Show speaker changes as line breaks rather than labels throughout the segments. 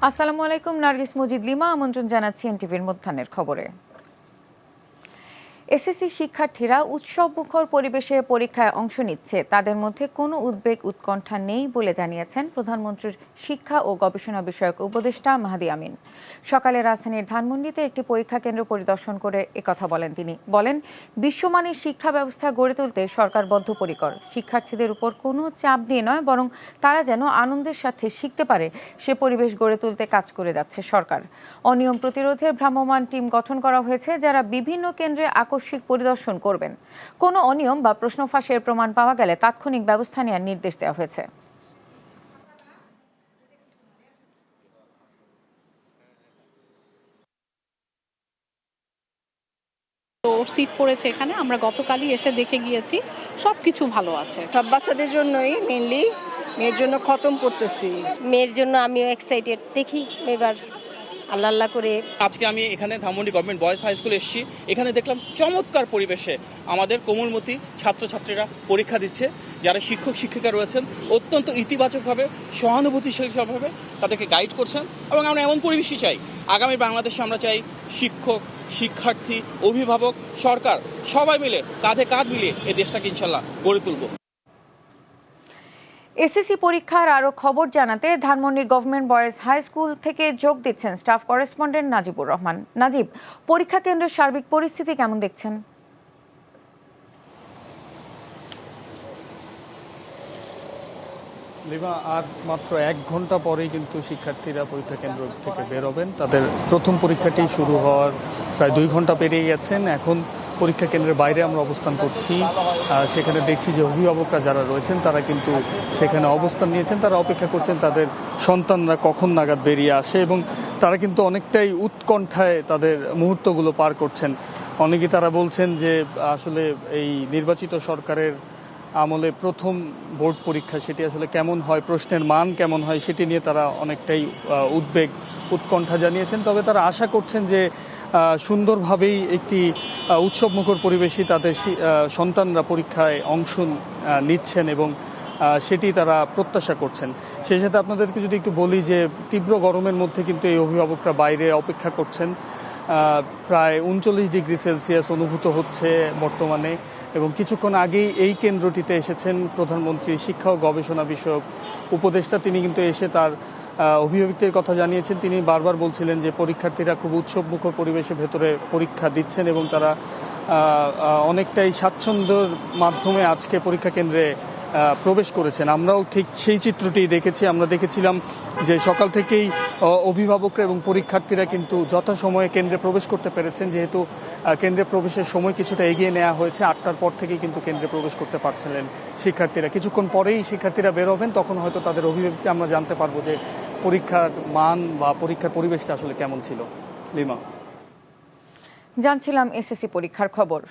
আসসালামু আলাইকুম, নার্গিস মজিদ লিমা আমন্ত্রণ জানাচ্ছি এনটিভির মধ্যাহ্নের খবরে। এসএসসি শিক্ষার্থীরা উৎসবমুখর পরিবেশে পরীক্ষায় অংশ নিচ্ছে, তাদের মধ্যে কোনো উদ্বেগ উৎকণ্ঠা নেই বলে জানিয়েছেন প্রধানমন্ত্রীর শিক্ষা ও গবেষণা বিষয়ক উপদেষ্টা মাহদি আমিন। সকালে রাজধানীর ধানমন্ডিতে একটি পরীক্ষা কেন্দ্র পরিদর্শন করে একথা বলেন তিনি। বলেন, বিশ্বমানের শিক্ষা ব্যবস্থা গড়ে তুলতে সরকার বদ্ধপরিকর। শিক্ষার্থীদের উপর কোনো চাপ দিয়ে নয়, বরং তারা যেন আনন্দের সাথে শিখতে পারে সে পরিবেশ গড়ে তুলতে কাজ করে যাচ্ছে সরকার। অনিয়ম প্রতিরোধে ভ্রাম্যমাণ টিম গঠন করা হয়েছে, যারা বিভিন্ন কেন্দ্রে আকস্মিক পরিদর্শন করবেন। কোনো অনিয়ম বা প্রশ্ন ফাঁসের প্রমাণ পাওয়া গেলে তাৎক্ষণিক ব্যবস্থা নেওয়ার নির্দেশ দেওয়া হয়েছে।
তো সিট পড়েছে এখানে, আমরা গতকালই এসে দেখে গিয়েছি, সব কিছু ভালো আছে।
সব বাচ্চাদের জন্যই মেইনলি, মেয়ের জন্য খতম করতেছি।
মেয়ের জন্য আমিও এক্সাইটেড, দেখি এবার আল্লাহ আল্লাহ করে।
আজকে আমি এখানে ধানমন্ডি গভর্নমেন্ট বয়েজ হাই স্কুলে এসেছি। এখানে দেখলাম চমৎকার পরিবেশে আমাদের কোমলমতি ছাত্রছাত্রীরা পরীক্ষা দিচ্ছে। যারা শিক্ষক শিক্ষিকা রয়েছেন অত্যন্ত ইতিবাচকভাবে, সহানুভূতিশীলভাবে তাদেরকে গাইড করছেন, এবং আমরা এমন পরিবেশই চাই। আগামী বাংলাদেশে আমরা চাই শিক্ষক, শিক্ষার্থী, অভিভাবক, সরকার সবাই মিলে কাঁধে কাঁধ মিলিয়ে এই দেশটাকে ইনশাল্লাহ গড়ে তুলব।
এসএসসি পরীক্ষার আরও খবর জানাতে Dhanmondi government boys high school থেকে যোগ দিচ্ছেন স্টাফ করেসপন্ডেন্ট নাজিবুর রহমান। নাজিব, পরীক্ষা কেন্দ্রের সার্বিক পরিস্থিতি কেমন দেখছেন?
লিমা, আর মাত্র 1 ঘন্টা পরেই কিন্তু শিক্ষার্থীরা পরীক্ষা কেন্দ্র থেকে বেরোবেন। তাদের প্রথম পরীক্ষাটি শুরু হওয়ার প্রায় 2 ঘন্টা পেরিয়ে গেছেন। এখন পরীক্ষা কেন্দ্রের বাইরে আমরা অবস্থান করছি। সেখানে দেখছি যে অভিভাবকরা যারা রয়েছেন তারা কিন্তু সেখানে অবস্থান নিয়েছেন, তারা অপেক্ষা করছেন তাদের সন্তানরা কখন নাগাদ বেরিয়ে আসে, এবং তারা কিন্তু অনেকটাই উৎকণ্ঠায় তাদের মুহূর্তগুলো পার করছেন। অনেকেই তারা বলছেন যে আসলে এই নির্বাচিত সরকারের আমলে প্রথম বোর্ড পরীক্ষা সেটি আসলে কেমন হয়, প্রশ্নের মান কেমন হয় সেটি নিয়ে তারা অনেকটাই উদ্বেগ উৎকণ্ঠা জানিয়েছেন। তবে তারা আশা করছেন যে সুন্দরভাবেই একটি উৎসবমুখর পরিবেশই তাদের সন্তানরা পরীক্ষায় অংশ নিচ্ছেন, এবং সেটি তারা প্রত্যাশা করছেন। সেই সাথে আপনাদেরকে যদি একটু বলি যে তীব্র গরমের মধ্যে কিন্তু এই অভিভাবকরা বাইরে অপেক্ষা করছেন। প্রায় 39 ডিগ্রি সেলসিয়াস অনুভূত হচ্ছে বর্তমানে, এবং কিছুক্ষণ আগেই এই কেন্দ্রটিতে এসেছেন প্রধানমন্ত্রী শিক্ষা ও গবেষণা বিষয়ক উপদেষ্টা। তিনি কিন্তু এসে তার অভিভাবকদের কথা জানিয়েছেন। তিনি বারবার বলছিলেন যে পরীক্ষার্থীরা খুব উৎসবমুখর পরিবেশের ভেতরে পরীক্ষা দিচ্ছেন, এবং তারা অনেকটাই স্বাচ্ছন্দ্যের মাধ্যমে আজকে পরীক্ষা কেন্দ্রে প্রবেশ করেছেন। আমরাও ঠিক সেই চিত্রটি দেখেছি। আমরা দেখেছিলাম যে সকাল থেকেই অভিভাবকরা এবং পরীক্ষার্থীরা কিন্তু যথাসময়ে কেন্দ্রে প্রবেশ করতে পেরেছেন, যেহেতু কেন্দ্রে প্রবেশের সময় কিছুটা এগিয়ে নেওয়া হয়েছে। 8টার পর থেকেই কিন্তু কেন্দ্রে প্রবেশ করতে পারছিলেন শিক্ষার্থীরা। কিছুক্ষণ পরেই শিক্ষার্থীরা বেরোবেন, তখন হয়তো তাদের অভিভাবককে আমরা জানতে পারবো যে পরীক্ষার মান বা পরীক্ষার পরিবেশটা আসলে কেমন ছিল। লিমা,
জানছিলাম এসএসসি পরীক্ষার খবর।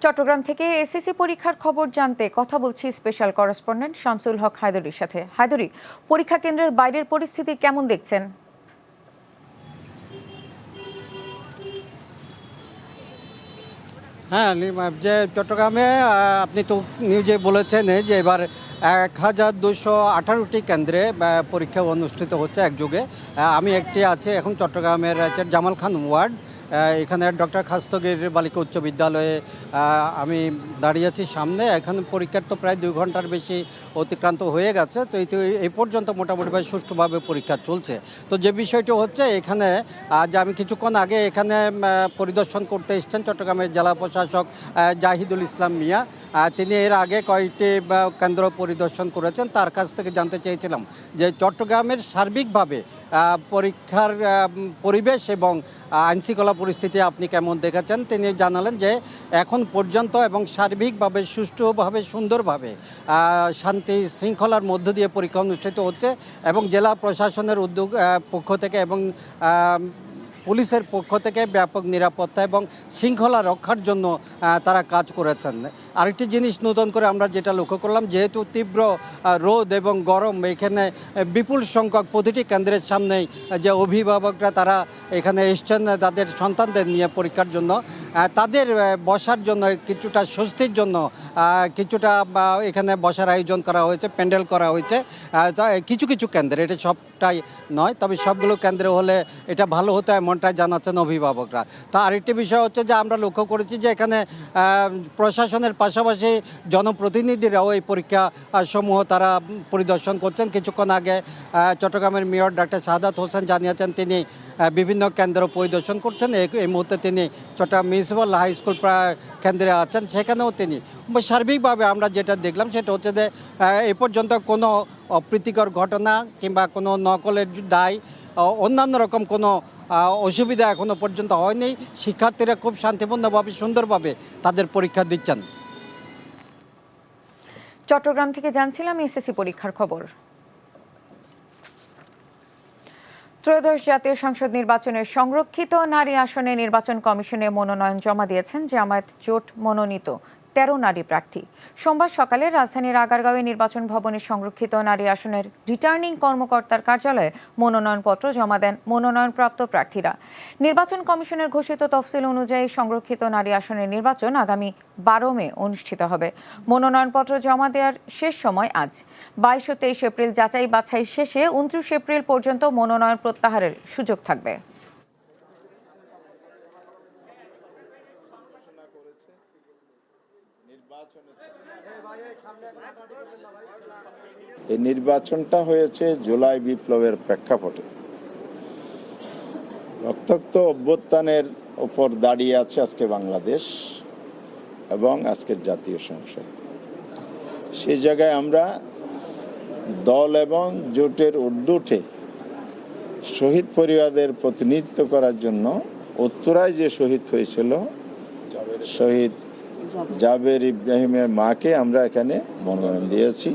চট্টগ্রাম থেকে এসএসসি পরীক্ষার খবর জানতে কথা বলছি স্পেশাল করেসপন্ডেন্ট শামসুল হক হায়দরির সাথে। হায়দরি, পরীক্ষা কেন্দ্রের বাইরের পরিস্থিতি কেমন দেখছেন?
হ্যাঁ, যে চট্টগ্রামে আপনি তো নিউজে বলেছেন যে এবার 1218টি কেন্দ্রে পরীক্ষা অনুষ্ঠিত হচ্ছে একযোগে। আমি একটি আছে এখন চট্টগ্রামের জামাল খান ওয়ার্ড, এখানে ডক্টর খাস্তগীর বালিকা উচ্চ বিদ্যালয়ে আমি দাঁড়িয়ে আছি সামনে। এখন পরীক্ষার তো প্রায় 2 ঘন্টার বেশি অতিক্রান্ত হয়ে গেছে। তো এই পর্যন্ত মোটামুটিভাবে সুষ্ঠুভাবে পরীক্ষা চলছে। তো যে বিষয়টি হচ্ছে এখানে যে আমি কিছুক্ষণ আগে এখানে পরিদর্শন করতে এসেছেন চট্টগ্রামের জেলা প্রশাসক জাহিদুল ইসলাম মিয়া। তিনি এর আগে কয়েকটি কেন্দ্র পরিদর্শন করেছেন। তার কাছ থেকে জানতে চেয়েছিলাম যে চট্টগ্রামের সার্বিকভাবে পরীক্ষার পরিবেশ এবং আইনশৃঙ্খলা পরিস্থিতি আপনি কেমন দেখেছেন। তিনি জানালেন যে এখন পর্যন্ত এবং সার্বিকভাবে সুষ্ঠুভাবে সুন্দরভাবে শান্তি শৃঙ্খলার মধ্য দিয়ে পরীক্ষা অনুষ্ঠিত হচ্ছে, এবং জেলা প্রশাসনের উদ্যোগ পক্ষ থেকে এবং পুলিশের পক্ষ থেকে ব্যাপক নিরাপত্তা এবং শৃঙ্খলা রক্ষার জন্য তারা কাজ করেছেন। আরেকটি জিনিস নতুন করে আমরা যেটা লক্ষ্য করলাম, যেহেতু তীব্র রোদ এবং গরম, এখানে বিপুল সংখ্যক প্রতিটি কেন্দ্রের সামনেই যে অভিভাবকরা তারা এখানে এসছেন তাদের সন্তানদের নিয়ে পরীক্ষার জন্য, তাদের বসার জন্য কিছুটা স্বস্তির জন্য কিছুটা এখানে বসার আয়োজন করা হয়েছে, প্যান্ডেল করা হয়েছে কিছু কিছু কেন্দ্রে, এটা সবটাই নয়, তবে সবগুলো কেন্দ্রে হলে এটা ভালো হতো এমনটাই জানাচ্ছেন অভিভাবকরা। তা আরেকটি বিষয় হচ্ছে যে আমরা লক্ষ্য করেছি যে এখানে প্রশাসনের পাশাপাশি জনপ্রতিনিধিরাও এই পরীক্ষা সমূহ তারা পরিদর্শন করছেন। কিছুক্ষণ আগে চট্টগ্রামের মেয়র ডাক্তার শাহাদাত হোসেন জানিয়েছেন তিনি বিভিন্ন কেন্দ্র পরিদর্শন করছেন। এই মুহূর্তে তিনি চট্টগ্রাম মিউনিসিপ্যাল হাই স্কুল কেন্দ্রে আছেন, সেখানেও তিনি সার্বিকভাবে আমরা যেটা দেখলাম সেটা হচ্ছে যে এ পর্যন্ত কোনো অপ্রীতিকর ঘটনা কিংবা কোনো নকলের দায় অন্যান্য রকম কোনো অসুবিধা এখনো পর্যন্ত হয়নি। শিক্ষার্থীরা খুব শান্তিপূর্ণভাবে সুন্দরভাবে তাদের পরীক্ষা দিচ্ছেন।
চট্টগ্রাম থেকে জানছিলাম এসএসসি পরীক্ষার খবর। ত্রয়োদশ জাতীয় সংসদ নির্বাচনের সংরক্ষিত নারী আসনে নির্বাচন কমিশনে মনোনয়ন জমা দিয়েছেন জামায়াত জোট মনোনীত 13 নারী প্রার্থী। সোমবার সকালে রাজধানীর আগারগাঁওয়ে নির্বাচন ভবনের সংরক্ষিত নারী আসনের রিটার্নিং কর্মকর্তার কার্যালয়ে মনোনয়নপত্র জমা দেন মনোনয়নপ্রাপ্ত প্রার্থীরা। নির্বাচন কমিশনের ঘোষিত তফসিল অনুযায়ী সংরক্ষিত নারী আসনের নির্বাচন আগামী 12 মে অনুষ্ঠিত হবে। মনোনয়নপত্র জমা দেওয়ার শেষ সময় আজ 22 ও 23 এপ্রিল। যাচাই বাছাই শেষে 29 এপ্রিল পর্যন্ত মনোনয়ন প্রত্যাহারের সুযোগ থাকবে।
এই নির্বাচনটা হয়েছে জুলাই বিপ্লবের প্রেক্ষাপটে। রক্তাক্ত অভ্যুত্থানের উপর দাঁড়িয়ে আছে আজকে বাংলাদেশ এবং আজকের জাতীয় সংসদ। সেই জায়গায় আমরা দল এবং জোটের ঊর্ধ্বে উঠে শহীদ পরিবারদের প্রতিনিধিত্ব করার জন্য উত্তরায় যে শহীদ হয়েছিল শহীদ জাবের ইব্রাহিমের মাকে আমরা এখানে মনোনয়ন দিয়েছি।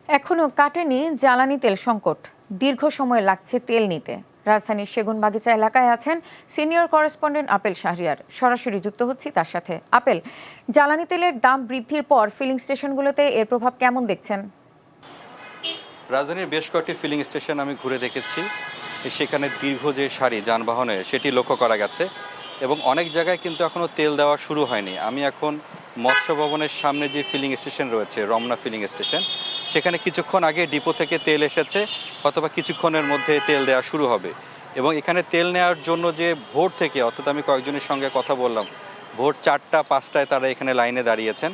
এখনো কাটেনি জ্বালানি তেল সংকট। দীর্ঘ সময় লাগছে তেল নিতে। রাজধানীর সেগুনবাগিচা এলাকায় আছেন সিনিয়র করেসপন্ডেন্ট আপেল শাহরিয়ার। সরাসরি যুক্ত হচ্ছি তার সাথে। আপেল, জ্বালানি তেলের দাম বৃদ্ধির পর ফিলিং স্টেশনগুলোতে এর প্রভাব কেমন দেখছেন?
রাজধানীর বেশ কয়েকটি ফিলিং স্টেশন আমি ঘুরে দেখেছি। সেখানে দীর্ঘ যে সারি যানবাহনের সেটি লক্ষ্য করা গেছে এবং অনেক জায়গায় কিন্তু এখনও তেল দেওয়া শুরু হয়নি। আমি এখন মৎস্য ভবনের সামনে যে ফিলিং স্টেশন রয়েছে, রমনা ফিলিং স্টেশন, সেখানে কিছুক্ষণ আগে ডিপো থেকে তেল এসেছে, অথবা কিছুক্ষণের মধ্যে তেল দেওয়া শুরু হবে। এবং এখানে তেল নেওয়ার জন্য যে ভোর থেকে, অর্থাৎ আমি কয়েকজনের সঙ্গে কথা বললাম, ভোর 4টা-5টায় তারা এখানে লাইনে দাঁড়িয়েছেন,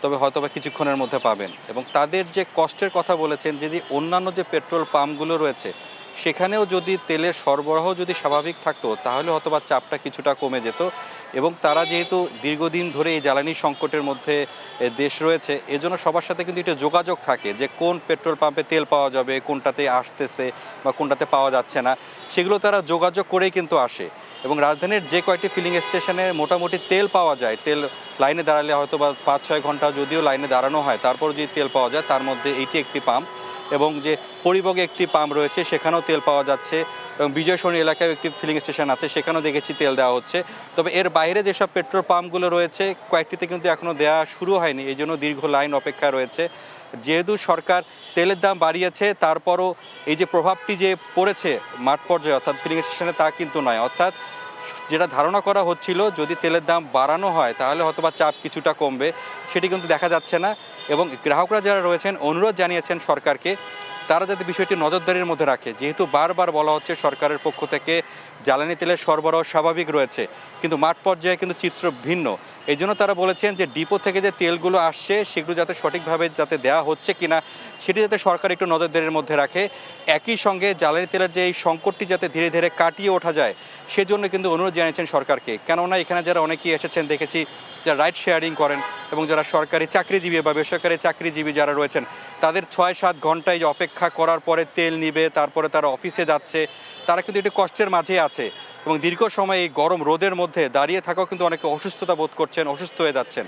তবে হয়তোবা কিছুক্ষণের মধ্যে পাবেন। এবং তাদের যে কষ্টের কথা বলেছেন, যদি অন্যান্য যে পেট্রোল পাম্পগুলো রয়েছে সেখানেও যদি তেলের সরবরাহ যদি স্বাভাবিক থাকতো তাহলে হয়তোবা চাপটা কিছুটা কমে যেত। এবং তারা যেহেতু দীর্ঘদিন ধরে এই জ্বালানি সংকটের মধ্যে দেশ রয়েছে, এজন্য সবার সাথে কিন্তু একটা যোগাযোগ থাকে যে কোন পেট্রোল পাম্পে তেল পাওয়া যাবে, কোনটাতে আসতেছে বা কোনটাতে পাওয়া যাচ্ছে না, সেগুলো তারা যোগাযোগ করেই কিন্তু আসে। এবং রাজধানীর যে কয়েকটি ফিলিং স্টেশনে মোটামুটি তেল পাওয়া যায়, তেল লাইনে দাঁড়ালে হয়তো বা 5-6 ঘন্টা যদিও লাইনে দাঁড়ানো হয়, তারপর যদি তেল পাওয়া যায়, তার মধ্যে এইটি একটি পাম্প। এবং যে পরিবগে একটি পাম্প রয়েছে সেখানেও তেল পাওয়া যাচ্ছে, এবং বিজয় সরণি এলাকায় একটি ফিলিং স্টেশন আছে, সেখানেও দেখেছি তেল দেওয়া হচ্ছে। তবে এর বাইরে যেসব পেট্রোল পাম্পগুলো রয়েছে কয়েকটিতে কিন্তু এখনও দেওয়া শুরু হয়নি, এই জন্য দীর্ঘ লাইন অপেক্ষা রয়েছে। যেহেতু সরকার তেলের দাম বাড়িয়েছে, তারপরও এই যে প্রভাবটি যে পড়েছে মাঠ পর্যায়ে অর্থাৎ ফিলিং স্টেশনে, তা কিন্তু নয়। অর্থাৎ যেটা ধারণা করা হচ্ছিল যদি তেলের দাম বাড়ানো হয় তাহলে হয়তোবা চাপ কিছুটা কমবে, সেটি কিন্তু দেখা যাচ্ছে না। এবং গ্রাহকরা যারা রয়েছেন অনুরোধ জানিয়েছেন সরকারকে তারা যাতে বিষয়টি নজরদারির মধ্যে রাখে। যেহেতু বারবার বলা হচ্ছে সরকারের পক্ষ থেকে জ্বালানি তেলের সরবরাহ স্বাভাবিক রয়েছে, কিন্তু মাঠ পর্যায়ে কিন্তু চিত্র ভিন্ন। এই জন্য তারা বলেছেন যে ডিপো থেকে যে তেলগুলো আসছে সেগুলো যাতে সঠিকভাবে যাতে দেওয়া হচ্ছে কিনা সেটি যাতে সরকার একটু নজরদারির মধ্যে রাখে। একই সঙ্গে জ্বালানি তেলের যে এই সংকটটি যাতে ধীরে ধীরে কাটিয়ে ওঠা যায় সেজন্য কিন্তু অনুরোধ জানিয়েছেন সরকারকে। কেননা এখানে যারা অনেকেই এসেছেন দেখেছি যারা রাইড শেয়ারিং করেন এবং যারা সরকারি চাকরিজীবী বা বেসরকারি চাকরিজীবী যারা রয়েছেন, তাদের 6-7 ঘন্টায় অপেক্ষা করার পরে তেল নিবে, তারপরে তারা অফিসে যাচ্ছে, তারা কিন্তু একটু কষ্টের মাঝে আছে। এবং দীর্ঘ সময় এই গরম রোদের মধ্যে দাঁড়িয়ে থাকাও কিন্তু অনেকে অসুস্থতা বোধ করছেন, অসুস্থ হয়ে যাচ্ছেন।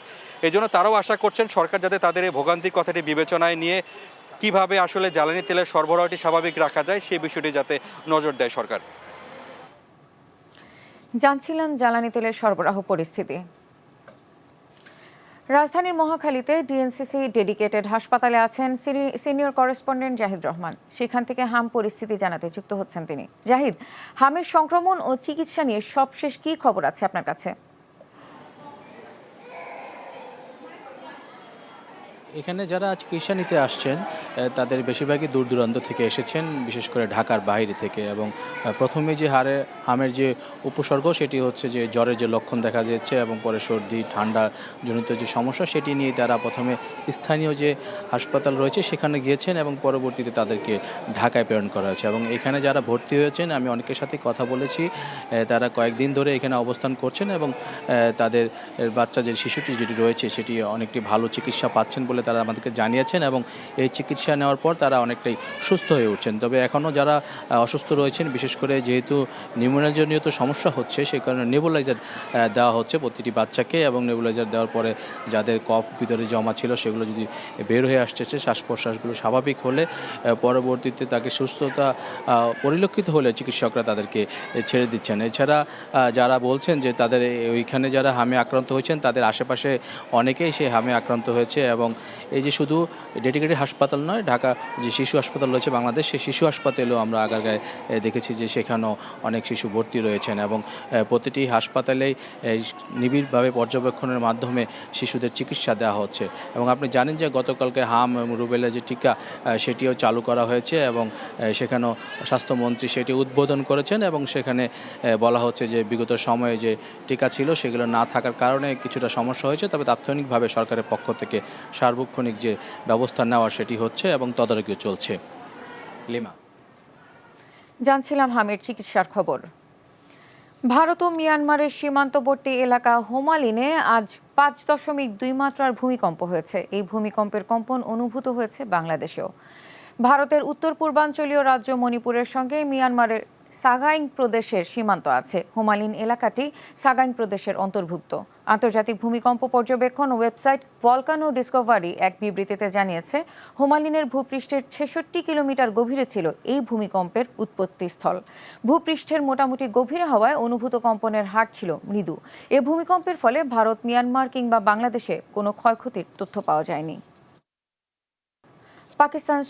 এই জন্য তারাও আশা করছেন সরকার যাতে তাদের এই ভোগান্তির কথাটি বিবেচনায় নিয়ে কিভাবে আসলে জ্বালানি তেলের সরবরাহটি স্বাভাবিক রাখা যায় সেই বিষয়টি যাতে নজর দেয় সরকার।
জানছিলাম জ্বালানি তেলের সরবরাহ পরিস্থিতি। রাজধানীর মহাখালীতে ডিএনসিসি ডেডিকেটেড হাসপাতালে আছেন সিনিয়র করেসপন্ডেন্ট জাহিদ রহমান। সেখান থেকে হাম পরিস্থিতি জানাতে যুক্ত হচ্ছেন তিনি। জাহিদ, হামের সংক্রমণ ও চিকিৎসা নিয়ে সবশেষ কী খবর আছে আপনার কাছে?
এখানে যারা চিকিৎসা নিতে আসছেন তাদের বেশিরভাগই দূর দূরান্ত থেকে এসেছেন, বিশেষ করে ঢাকার বাইরে থেকে। এবং প্রথমে যে হামের যে উপসর্গ সেটি হচ্ছে যে জ্বরের যে লক্ষণ দেখা যাচ্ছে এবং পরে সর্দি ঠান্ডা জনিত যে সমস্যা সেটি নিয়ে তারা প্রথমে স্থানীয় যে হাসপাতাল রয়েছে সেখানে গিয়েছেন এবং পরবর্তীতে তাদেরকে ঢাকায় প্রেরণ করা হয়েছে। এবং এখানে যারা ভর্তি হয়েছেন আমি অনেকের সাথে কথা বলেছি, তারা কয়েকদিন ধরে এখানে অবস্থান করছেন এবং তাদের বাচ্চা যে শিশুটি যেটি রয়েছে সেটি অনেকটি ভালো চিকিৎসা পাচ্ছেন বলে তারা আমাদেরকে জানিয়েছেন এবং এই চিকিৎসা নেওয়ার পর তারা অনেকটাই সুস্থ হয়ে উঠছেন। তবে এখনও যারা অসুস্থ রয়েছেন, বিশেষ করে যেহেতু নিউমোনিয়াজনিত সমস্যা হচ্ছে সেই কারণে নেবুলাইজার দেওয়া হচ্ছে প্রতিটি বাচ্চাকে, এবং নেবুলাইজার দেওয়ার পরে যাদের কফ ভিতরে জমা ছিল সেগুলো যদি বের হয়ে আসতেছে, শ্বাস প্রশ্বাসগুলো স্বাভাবিক হলে পরবর্তীতে তাকে সুস্থতা পরিলক্ষিত হলে চিকিৎসকরা তাদেরকে ছেড়ে দিচ্ছেন। এছাড়া যারা বলছেন যে তাদের ওইখানে যারা হামে আক্রান্ত হয়েছেন তাদের আশেপাশে অনেকেই সেই হামে আক্রান্ত হয়েছে। এবং এই যে শুধু ডেডিকেটেড হাসপাতাল নয়, ঢাকা যে শিশু হাসপাতাল রয়েছে বাংলাদেশ, সেই শিশু হাসপাতালেও আমরা আগারগাঁয়ে দেখেছি যে সেখানেও অনেক শিশু ভর্তি রয়েছেন এবং প্রতিটি হাসপাতালেই নিবিড়ভাবে পর্যবেক্ষণের মাধ্যমে শিশুদের চিকিৎসা দেওয়া হচ্ছে। এবং আপনি জানেন যে গতকালকে হাম এবং রুবেলা যে টিকা সেটিও চালু করা হয়েছে এবং সেখানেও স্বাস্থ্যমন্ত্রী সেটি উদ্বোধন করেছেন এবং সেখানে বলা হচ্ছে যে বিগত সময়ে যে টিকা ছিল সেগুলো না থাকার কারণে কিছুটা সমস্যা হয়েছে, তবে তাৎক্ষণিকভাবে সরকারের পক্ষ থেকে সার্বক্ষণিক যে ব্যবস্থা নেওয়া সেটি হচ্ছে এবং তদারকিও চলছে। লিমা,
জানছিলাম হামের চিকিৎসার খবর। ভারত ও মিয়ানমারের সীমান্তবর্তী এলাকা হোমালিনে আজ 5.2 মাত্রার ভূমিকম্প হয়েছে। এই ভূমিকম্পের কম্পন অনুভূত হয়েছে বাংলাদেশেও। ভারতের উত্তর পূর্বাঞ্চলীয় রাজ্য মণিপুরের সঙ্গে মিয়ানমারের সাগাইং প্রদেশের সীমান্ত আছে। হোমালিন এলাকাটি সাগাইং প্রদেশের অন্তর্ভুক্ত। আন্তর্জাতিক ভূমিকম্প পর্যবেক্ষণ ওয়েবসাইট ভলকানো ডিসকভারি এক বিবৃতিতে জানিয়েছে, হোমালিনের ভূপৃষ্ঠের 66 কিলোমিটার গভীরে ছিল এই ভূমিকম্পের উৎপত্তিস্থল। ভূপৃষ্ঠের মোটামুটি গভীরে হওয়ায় অনুভূত কম্পনের হার ছিল মৃদু। এ ভূমিকম্পের ফলে ভারত, মিয়ানমার কিংবা বাংলাদেশে কোনো ক্ষয়ক্ষতির তথ্য পাওয়া যায়নি। পাকিস্তান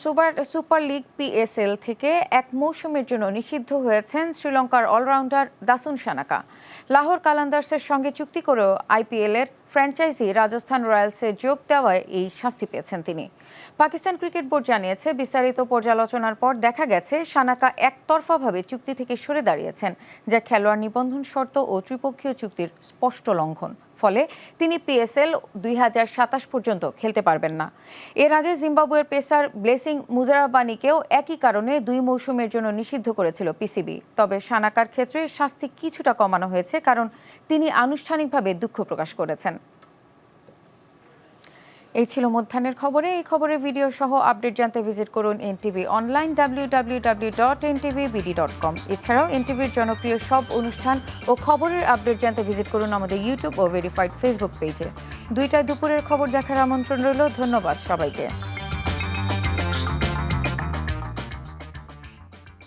সুপার লিগ PSL থেকে এক মৌসুমের জন্য নিষিদ্ধ হয়েছেন শ্রীলঙ্কার অলরাউন্ডার দাসুন সানাকা। লাহোর কালান্দার্সের সঙ্গে চুক্তি করেও IPL এর ফ্র্যাঞ্চাইজি রাজস্থান রয়্যালসে যোগ দেওয়ায় এই শাস্তি পেয়েছেন তিনি। পাকিস্তান ক্রিকেট বোর্ড জানিয়েছে, বিস্তারিত পর্যালোচনার পর দেখা গেছে সানাকা একতরফাভাবে চুক্তি থেকে সরে দাঁড়িয়েছেন, যা খেলোয়াড় নিবন্ধন শর্ত ও ত্রিপক্ষীয় চুক্তির স্পষ্ট লঙ্ঘন। ফলে তিনি PSL 2027 পর্যন্ত খেলতে পারবেন না। এর আগে জিম্বাবুয়ের পেসার ব্লেসিং মুজারাবানিকেও একই কারণে 2 মৌসুমের জন্য নিষিদ্ধ করেছিল PCB। তবে সানাকার ক্ষেত্রে শাস্তি কিছুটা কমানো হয়েছে, কারণ তিনি আনুষ্ঠানিকভাবে দুঃখ প্রকাশ করেছেন। এই ছিল মধ্যাহ্নের খবরে। এই খবরের ভিডিও সহ আপডেট জানতে ভিজিট করুন NTV অনলাইন www.ntvbd.com। এছাড়াও NTVর জনপ্রিয় সব অনুষ্ঠান ও খবরের আপডেট জানতে ভিজিট করুন আমাদের ইউটিউব ও ভেরিফাইড ফেসবুক পেজে। 2টায় দুপুরের খবর দেখার আমন্ত্রণ রইল। ধন্যবাদ সবাইকে।